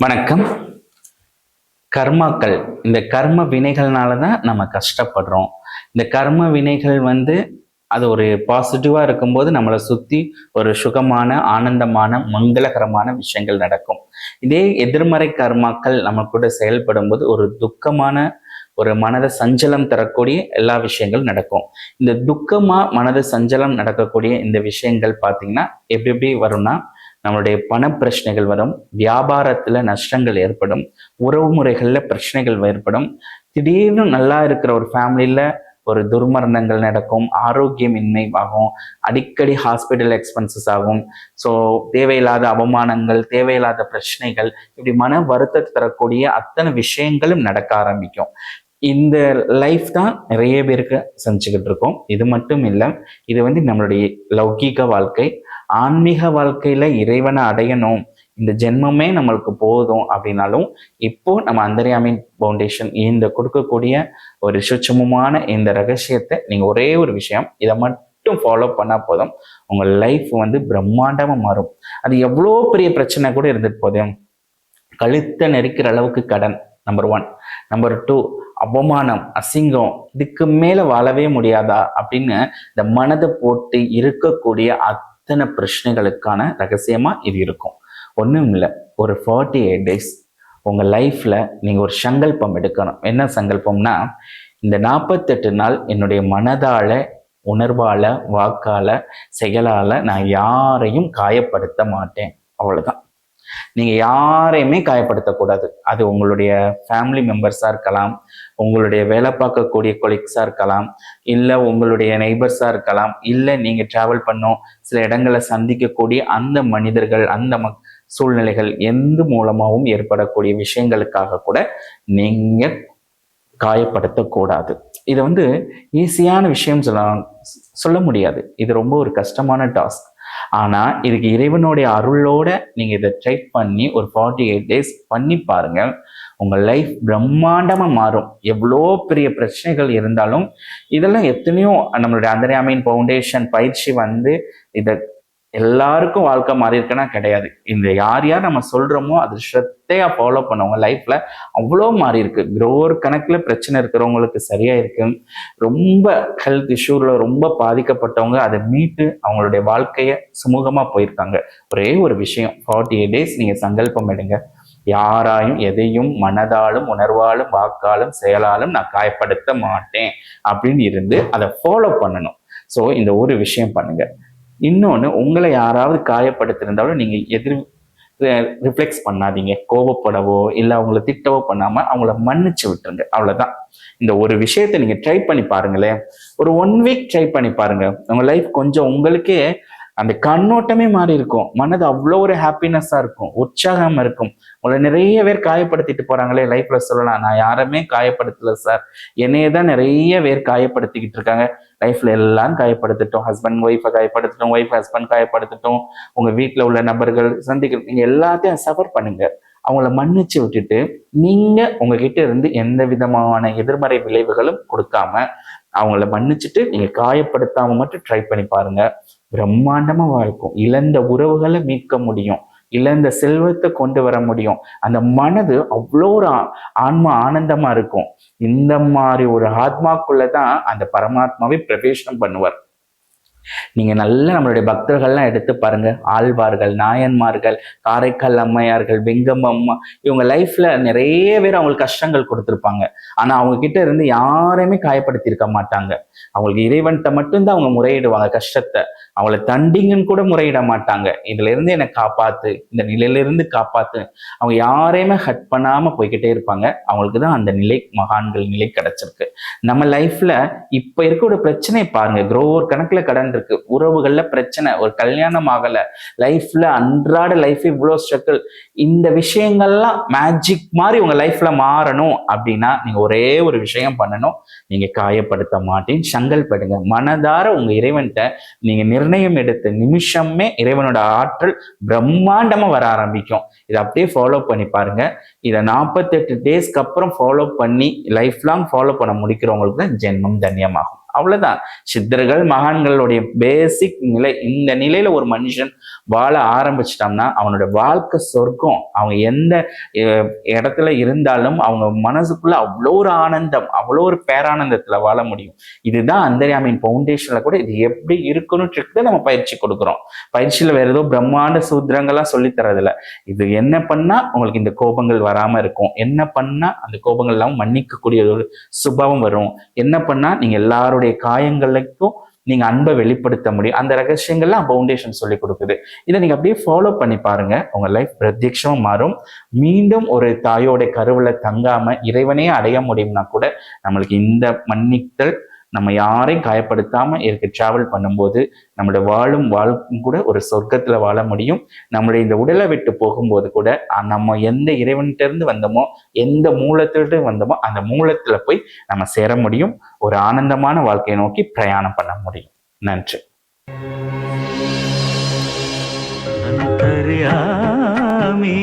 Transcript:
வணக்கம். கர்மாக்கள், இந்த கர்ம வினைகள்னால தான் நம்ம கஷ்டப்படுறோம். இந்த கர்ம வினைகள் அது ஒரு பாசிட்டிவா இருக்கும்போது நம்மளை சுத்தி ஒரு சுகமான, ஆனந்தமான, மங்களகரமான விஷயங்கள் நடக்கும். இதே எதிர்மறை கர்மாக்கள் நம்ம கூட செயல்படும் போது ஒரு துக்கமான, ஒரு மனத சஞ்சலம் தரக்கூடிய எல்லா விஷயங்கள் நடக்கும். இந்த துக்கமா மனத சஞ்சலம் நடக்கக்கூடிய இந்த விஷயங்கள் பார்த்தீங்கன்னா எப்படி வரும்னா, நம்மளுடைய பண பிரச்சனைகள் வரும், வியாபாரத்துல நஷ்டங்கள் ஏற்படும், உறவு முறைகள்ல பிரச்சனைகள் ஏற்படும், திடீர்னு நல்லா இருக்கிற ஒரு ஃபேமிலியில ஒரு துர்மரணங்கள் நடக்கும், ஆரோக்கியமின்மை ஆகும், அடிக்கடி ஹாஸ்பிட்டல் எக்ஸ்பென்சஸ் ஆகும். ஸோ தேவையில்லாத அவமானங்கள், தேவையில்லாத பிரச்சனைகள், இப்படி மன வருத்தத்தை தரக்கூடிய அத்தனை விஷயங்களும் நடக்க ஆரம்பிக்கும். இந்த லைஃப் தான் நிறைய பேருக்கு செஞ்சுக்கிட்டு இருக்கோம். இது மட்டும் இல்லை, இது நம்மளுடைய லௌகீக வாழ்க்கை. ஆன்மீக வாழ்க்கையில இறைவனை அடையணும், இந்த ஜென்மமே நம்மளுக்கு போதும் அப்படின்னாலும் இப்போ நம்ம அந்தர்யாமி ஃபவுண்டேஷன் இந்த கொடுக்கக்கூடிய ஒரு சுட்சமமான இந்த ரகசியத்தை நீங்க ஒரே ஒரு விஷயம், இதை மட்டும் ஃபாலோ பண்ணா போதும், உங்க லைஃப் பிரம்மாண்டமா மாறும். அது எவ்வளோ பெரிய பிரச்சனை கூட இருந்துட்டு போதும். கழுத்தை நெரிக்கிற அளவுக்கு கடன் நம்பர் 1. நம்பர் 2, அவமானம், அசிங்கம், இதுக்கு மேல வாழவே முடியாதா அப்படின்னு இந்த மனதை போட்டு இருக்கக்கூடிய அத்தனை பிரச்சனைகளுக்கான ரகசியமா இது இருக்கும். ஒன்றும் இல்லை, ஒரு 48 days உங்க லைஃப்ல நீங்க ஒரு சங்கல்பம் எடுக்கணும். என்ன சங்கல்பம்னா, இந்த 48 நாள் என்னுடைய மனதால, உணர்வால, வாக்கால, செயலால நான் யாரையும் காயப்படுத்த மாட்டேன். அவ்வளவுதான். நீங்க யாரையுமே காயப்படுத்தக்கூடாது. அது உங்களுடைய ஃபேமிலி மெம்பர்ஸா இருக்கலாம், உங்களுடைய வேலை பார்க்கக்கூடிய கொலீக்ஸா இருக்கலாம், இல்லை உங்களுடைய நெய்பர்ஸா இருக்கலாம், இல்லை நீங்க டிராவல் பண்ணோம் சில இடங்களை சந்திக்கக்கூடிய அந்த மனிதர்கள், அந்த சூழ்நிலைகள் எந்த மூலமாகவும் ஏற்படக்கூடிய விஷயங்களுக்காக கூட நீங்க காயப்படுத்தக்கூடாது. இது ஈஸியான விஷயம் சொல்ல முடியாது. இது ரொம்ப ஒரு கஷ்டமான டாஸ்க். ஆனா இதுக்கு இறைவனுடைய அருளோட நீங்க இதை ட்ரை பண்ணி ஒரு 48 days பண்ணி பாருங்க. உங்க லைஃப் பிரம்மாண்டமா மாறும். எவ்வளோ பெரிய பிரச்சனைகள் இருந்தாலும், இதெல்லாம் எத்தனையோ நம்மளுடைய அந்தர்யாமி ஃபவுண்டேஷன் பயிற்சி இதை எல்லாருக்கும் வாழ்க்கை மாறி இருக்குன்னா கிடையாது. இந்த யார் நம்ம சொல்றோமோ அது ஸ்ரத்தையா ஃபாலோ பண்ணவங்க லைஃப்ல அவ்வளோ மாறி இருக்கு. குரோர் கணக்குல பிரச்சனை இருக்கிறவங்களுக்கு சரியா இருக்கு. ரொம்ப ஹெல்த் இஷ்யூல ரொம்ப பாதிக்கப்பட்டவங்க அதை மீட்டு அவங்களுடைய வாழ்க்கைய சுமூகமா போயிருக்காங்க. ஒரே ஒரு விஷயம், 48 days நீங்க சங்கல்பம் எடுங்க. யாராயும் எதையும் மனதாலும், உணர்வாலும், வாக்காலும், செயலாலும் நான் காயப்படுத்த மாட்டேன் அப்படின்னு இருந்து அதை ஃபாலோ பண்ணணும். ஸோ இந்த ஒரு விஷயம் பண்ணுங்க. இன்னொன்று, உங்களை யாராவது காயப்படுத்திருந்தாலும் நீங்க ரிஃப்ளெக்ஸ் பண்ணாதீங்க. கோபப்படவோ இல்லை அவங்கள திட்டவோ பண்ணாம அவங்கள மன்னிச்சு விட்டுருங்க. அவ்வளவுதான். இந்த ஒரு விஷயத்தை நீங்க ட்ரை பண்ணி பாருங்களேன். ஒரு 1 week ட்ரை பண்ணி பாருங்க. உங்க லைஃப் கொஞ்சம் உங்களுக்கே அந்த கண்ணோட்டமே மாறி இருக்கும். மனது அவ்வளோ ஒரு ஹாப்பினஸ்ஸா இருக்கும், உற்சாகமா இருக்கும். உங்களை நிறைய பேர் காயப்படுத்திட்டு போறாங்களே லைஃப்ல சொல்லலாம், நான் யாருமே காயப்படுத்தல சார், என்னையே தான் நிறைய பேர் காயப்படுத்திக்கிட்டு இருக்காங்க. லைஃப்ல எல்லாம் காயப்படுத்திட்டோம். ஹஸ்பண்ட் ஒய்ஃபை காயப்படுத்திட்டோம், ஒய்ஃப் ஹஸ்பண்ட் காயப்படுத்திட்டோம். உங்க வீட்டில் உள்ள நபர்கள் நீங்க எல்லாத்தையும் சஃபர் பண்ணுங்க. அவங்கள மன்னிச்சு விட்டுட்டு நீங்க உங்ககிட்ட இருந்து எந்த விதமான எதிர்மறை விளைவுகளும் கொடுக்காம அவங்கள மன்னிச்சுட்டு நீங்க காயப்படுத்தாம மட்டும் ட்ரை பண்ணி பாருங்க. பிரம்மாண்டமா இருக்கும். இழந்த உறவுகளை மீட்க முடியும், இழந்த செல்வத்தை கொண்டு வர முடியும். அந்த மனது அவ்வளோ ஒரு ஆன்மா ஆனந்தமா இருக்கும். இந்த மாதிரி ஒரு ஆத்மாக்குள்ளதான் அந்த பரமாத்மாவை பிரவேசனம் பண்ணுவார். நீங்க நல்ல நம்மளுடைய பக்தர்கள்லாம் எடுத்து பாருங்க. ஆழ்வார்கள், நாயன்மார்கள், காரைக்கால் அம்மையார்கள், வெங்கம் அம்மா, இவங்க லைஃப்ல நிறைய பேர் அவங்களுக்கு கஷ்டங்கள் கொடுத்துருப்பாங்க. ஆனா அவங்க கிட்ட இருந்து யாரையுமே காயப்படுத்தியிருக்க மாட்டாங்க. அவங்களுக்கு இறைவன்கிட்ட மட்டும்தான் அவங்க முறையிடுவாங்க கஷ்டத்தை. அவங்கள தண்டிங்கன்னு கூட முறையிட மாட்டாங்க. இதுல இருந்து என்னை காப்பாத்து, இந்த நிலையில இருந்து காப்பாத்து. அவங்க யாரையுமே ஹட் பண்ணாம போய்கிட்டே இருப்பாங்க. அவங்களுக்கு தான் அந்த நிலை, மகான்கள் நிலை கிடைச்சிருக்கு. நம்ம லைஃப்ல இப்ப இருக்க ஒரு பிரச்சனையை பாருங்க. குரோர் கணக்குல கடன் இருக்கு, உறவுகள்ல பிரச்சனை, ஒரு கல்யாணம் ஆகல, லைஃப்ல அன்றாட லைஃப் இவ்வளோ ஸ்ட்ரகிள். இந்த விஷயங்கள்லாம் மேஜிக் மாதிரி உங்க லைஃப்ல மாறணும் அப்படின்னா நீங்க ஒரே ஒரு விஷயம் பண்ணணும். நீங்க காயப்படுத்த மாட்டேன் சங்கல்படுங்க. மனதார உங்க இறைவன்கிட்ட நீங்க நிர்ணயம் எடுத்த நிமிஷமே இறைவனோட ஆற்றல் பிரம்மாண்டமா வர ஆரம்பிக்கும். இதை அப்படியே ஃபாலோ பண்ணி பாருங்க. இதை 48 days அப்புறம் ஃபாலோ பண்ணி லைஃப் லாங் ஃபாலோ பண்ண முடிக்கிறவங்களுக்கு தான் ஜென்மம் தன்யமாகும். அவ்வளவுதான். சித்தர்கள் மகான்களுடைய பேசிக் நிலை. இந்த நிலையில ஒரு மனுஷன் வாழ ஆரம்பிச்சிட்டோம்னா அவனோட வாழ்க்கை சொர்க்கம். அவங்க எந்த இடத்துல இருந்தாலும் அவங்க மனசுக்குள்ள அவ்வளோ ஒரு ஆனந்தம், அவ்வளோ ஒரு பேரானந்தத்துல வாழ முடியும். இதுதான் அந்தர்யாமியின் பவுண்டேஷன்ல கூட இது எப்படி இருக்கணும்னு நம்ம பயிற்சி கொடுக்குறோம். பயிற்சியில வேற ஏதோ பிரம்மாண்ட சூத்திரங்கள்லாம் சொல்லி தரதில்ல. இது என்ன பண்ணா உங்களுக்கு இந்த கோபங்கள் வராம இருக்கும், என்ன பண்ணா அந்த கோபங்கள் எல்லாம் மன்னிக்கக்கூடிய ஒரு சுபாவம் வரும், என்ன பண்ணா நீங்க எல்லாருடைய காயங்களுக்கும் நீங்க அன்பை வெளிப்படுத்த முடியும், அந்த ரகசியங்கள்லாம் பவுண்டேஷன் சொல்லி கொடுக்குது. இதை நீங்க அப்படியே ஃபாலோ பண்ணி பாருங்க, உங்க லைஃப் பிரத்யட்சமா மாறும். மீண்டும் ஒரு தாயோட கருவுல தங்காம இறைவனே அடைய முடியும்னா கூட நம்மளுக்கு இந்த மன்னித்தல், நம்ம யாரையும் காயப்படுத்தாம இருக்க டிராவல் பண்ணும்போது நம்மளோட வாழும் கூட ஒரு சொர்க்கத்துல வாழ முடியும். நம்மளுடைய இந்த உடலை விட்டு போகும்போது கூட நம்ம எந்த இறைவன்கிட்ட இருந்து வந்தோமோ, எந்த மூலத்திலிருந்து வந்தோமோ அந்த மூலத்துல போய் நம்ம சேர முடியும். ஒரு ஆனந்தமான வாழ்க்கையை நோக்கி பிரயாணம் பண்ண முடியும். நன்றி. அந்தர்யாமி